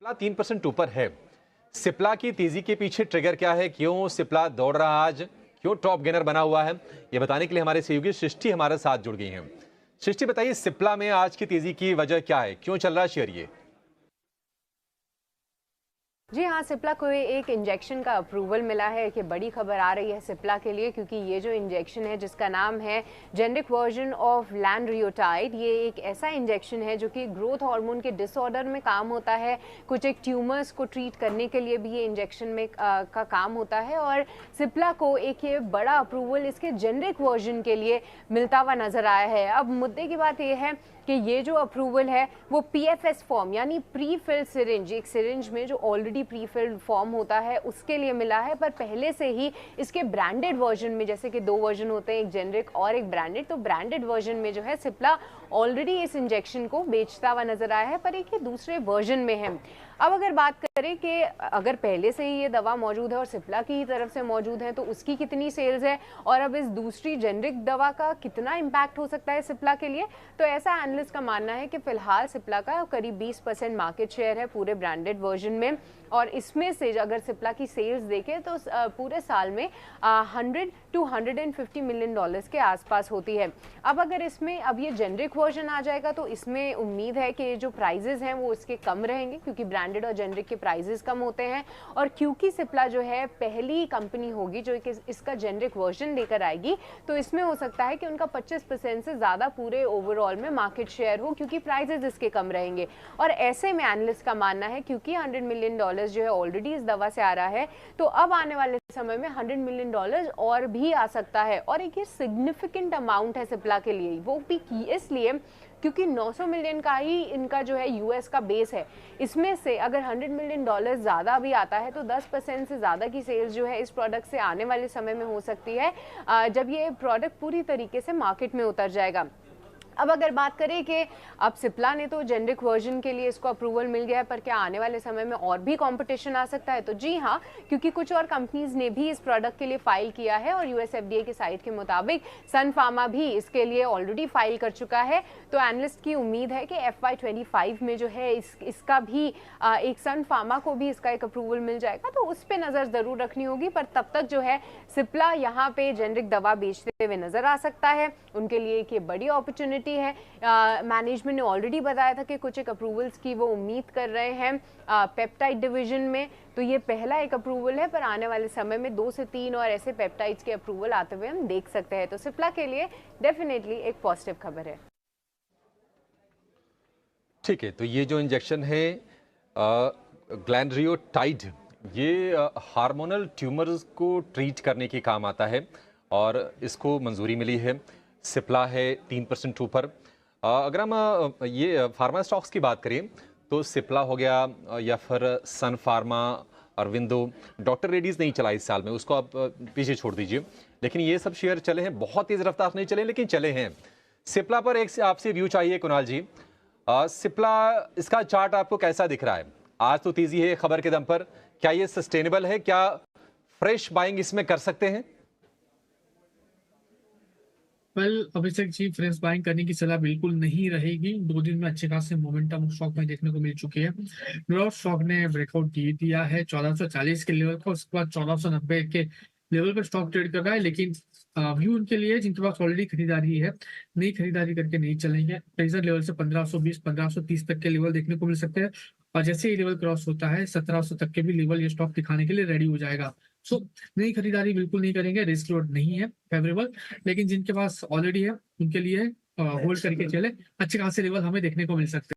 सिप्ला 3% ऊपर है। सिप्ला की तेजी के पीछे ट्रिगर क्या है? क्यों सिप्ला दौड़ रहा आज? क्यों टॉप गेनर बना हुआ है? ये बताने के लिए हमारे सहयोगी सृष्टि हमारे साथ जुड़ गई हैं। सृष्टि, बताइए सिप्ला में आज की तेजी की वजह क्या है? क्यों चल रहा है शेयर ये? जी हाँ, सिप्ला को एक इंजेक्शन का अप्रूवल मिला है कि बड़ी खबर आ रही है सिप्ला के लिए, क्योंकि ये जो इंजेक्शन है जिसका नाम है जेनेरिक वर्जन ऑफ लैंड्रियोटाइड, ये एक ऐसा इंजेक्शन है जो कि ग्रोथ हार्मोन के डिसऑर्डर में काम होता है। कुछ एक ट्यूमर्स को ट्रीट करने के लिए भी ये इंजेक्शन में का काम होता है और सिप्ला को एक ये बड़ा अप्रूवल इसके जेनेरिक वर्जन के लिए मिलता हुआ नजर आया है। अब मुद्दे की बात यह है कि ये जो अप्रूवल है वो पीएफएस फॉर्म यानी प्री फिल्ड सिरिंज, एक सिरिंज में जो ऑलरेडी प्री फिल्ड फॉर्म होता है उसके लिए मिला है, पर पहले से ही इसके ब्रांडेड वर्जन में, जैसे कि दो वर्जन होते हैं, एक जेनरिक और एक ब्रांडेड, तो ब्रांडेड वर्जन में जो है सिप्ला ऑलरेडी इस इंजेक्शन को बेचता हुआ नजर आया है, पर एक ये दूसरे वर्जन में है। अब अगर बात करें कि अगर पहले से ही ये दवा मौजूद है और सिप्ला की ही तरफ से मौजूद है तो उसकी कितनी सेल्स है और अब इस दूसरी जेनरिक दवा का कितना इम्पैक्ट हो सकता है सिप्ला के लिए, तो ऐसा एनालिस्ट का मानना है कि फिलहाल सिप्ला का करीब 20% मार्केट शेयर है पूरे ब्रांडेड वर्जन में, और इसमें से अगर सिप्ला की सेल्स देखें तो पूरे साल में 100 to 150 मिलियन डॉलर्स के आसपास होती है। अब अगर इसमें अब ये जेनरिक वर्जन आ जाएगा तो इसमें उम्मीद है कि जो प्राइजेस हैं वो इसके कम रहेंगे, क्योंकि ब्रांडेड और जेनरिक के प्राइजेस कम होते हैं, और क्योंकि सिप्ला जो है पहली कंपनी होगी जो इसका जेनरिक वर्जन लेकर आएगी, तो इसमें हो सकता है कि उनका 25% से ज़्यादा पूरे ओवरऑल में मार्केट शेयर हो, क्योंकि प्राइजेस इसके कम रहेंगे। और ऐसे में एनालिस्ट का मानना है क्योंकि 100 मिलियन डॉलर्स जो है ऑलरेडी इस दवा से आ रहा है, तो अब आने वाले समय में 100 मिलियन डॉलर्स और भी आ सकता है, और एक ये सिग्निफिकेंट अमाउंट है सिप्ला के लिए, वो भी इसलिए क्योंकि 900 मिलियन का ही इनका जो है यूएस का बेस है। इसमें से अगर 100 मिलियन डॉलर ज़्यादा भी आता है तो 10% से ज़्यादा की सेल्स जो है इस प्रोडक्ट से आने वाले समय में हो सकती है, जब ये प्रोडक्ट पूरी तरीके से मार्केट में उतर जाएगा। अब अगर बात करें कि अब सिप्ला ने तो जेनरिक वर्जन के लिए इसको अप्रूवल मिल गया है, पर क्या आने वाले समय में और भी कंपटीशन आ सकता है? तो जी हाँ, क्योंकि कुछ और कंपनीज ने भी इस प्रोडक्ट के लिए फाइल किया है, और यूएस एफडीए की साइट के मुताबिक सन फार्मा भी इसके लिए ऑलरेडी फाइल कर चुका है। तो एनालिस्ट की उम्मीद है कि FY25 में जो है इसका भी एक सन फार्मा को भी इसका एक अप्रूवल मिल जाएगा, तो उस पर नज़र ज़रूर रखनी होगी। पर तब तक जो है सिप्ला यहाँ पे जेनरिक दवा बेचते हुए नजर आ सकता है, उनके लिए एक ये बड़ी अपॉर्चुनिटी है। मैनेजमेंट ने ऑलरेडी बताया था कि कुछ एक अप्रूवल्स की वो उम्मीद कर रहे हैं पेप्टाइड डिवीजन में, तो ये पहला एक अप्रूवल है, पर आने वाले समय में 2 से 3 और ऐसे पेप्टाइड्स के अप्रूवल आते हुए हम देख सकते हैं। तो सिप्ला के लिए डेफिनेटली एक पॉजिटिव खबर है। ठीक है, तो ये जो इंजेक्शन है ग्लैंड्रियोटाइड, ये हार्मोनल ट्यूमर्स को ट्रीट करने के काम आता है और इसको मंजूरी मिली है। सिप्ला है 3% ऊपर। अगर हम ये फार्मा स्टॉक्स की बात करें तो सिप्ला हो गया या फिर सन फार्मा, अरविंदो, डॉक्टर रेड्डीज नहीं चला इस साल में, उसको आप पीछे छोड़ दीजिए, लेकिन ये सब शेयर चले हैं, बहुत तेज रफ्तार नहीं चले लेकिन चले हैं। सिप्ला पर एक आपसे व्यू चाहिए कुणाल जी। सिप्ला, इसका चार्ट आपको कैसा दिख रहा है? आज तो तेजी है खबर के दम पर, क्या ये सस्टेनेबल है? क्या फ्रेश बाइंग इसमें कर सकते हैं? अभिषेक जी, फ्रेश बाइंग करने की सलाह बिल्कुल नहीं रहेगी। 2 दिन में अच्छे खासे मोमेंटम स्टॉक में देखने को मिल चुकी है। ग्रोथ स्टॉक ने ब्रेकआउट दे दिया है 1440 के लेवल का, उसके बाद 1490 के लेवल पर स्टॉक ट्रेड कर रहा है, लेकिन व्यू उनके लिए जिनके पास ऑलरेडी खरीदारी है, नई खरीदारी करके नहीं चलेंगे। प्रेशर लेवल से 1520 1530 तक के लेवल देखने को मिल सकते हैं, और जैसे ही लेवल क्रॉस होता है 1700 तक के भी लेवल ये स्टॉक दिखाने के लिए रेडी हो जाएगा। सो नई खरीदारी बिल्कुल नहीं करेंगे, रिस्क लोड नहीं है फेवरेबल, लेकिन जिनके पास ऑलरेडी है उनके लिए होल्ड करके चले, अच्छे खासे लेवल हमें देखने को मिल सकते हैं।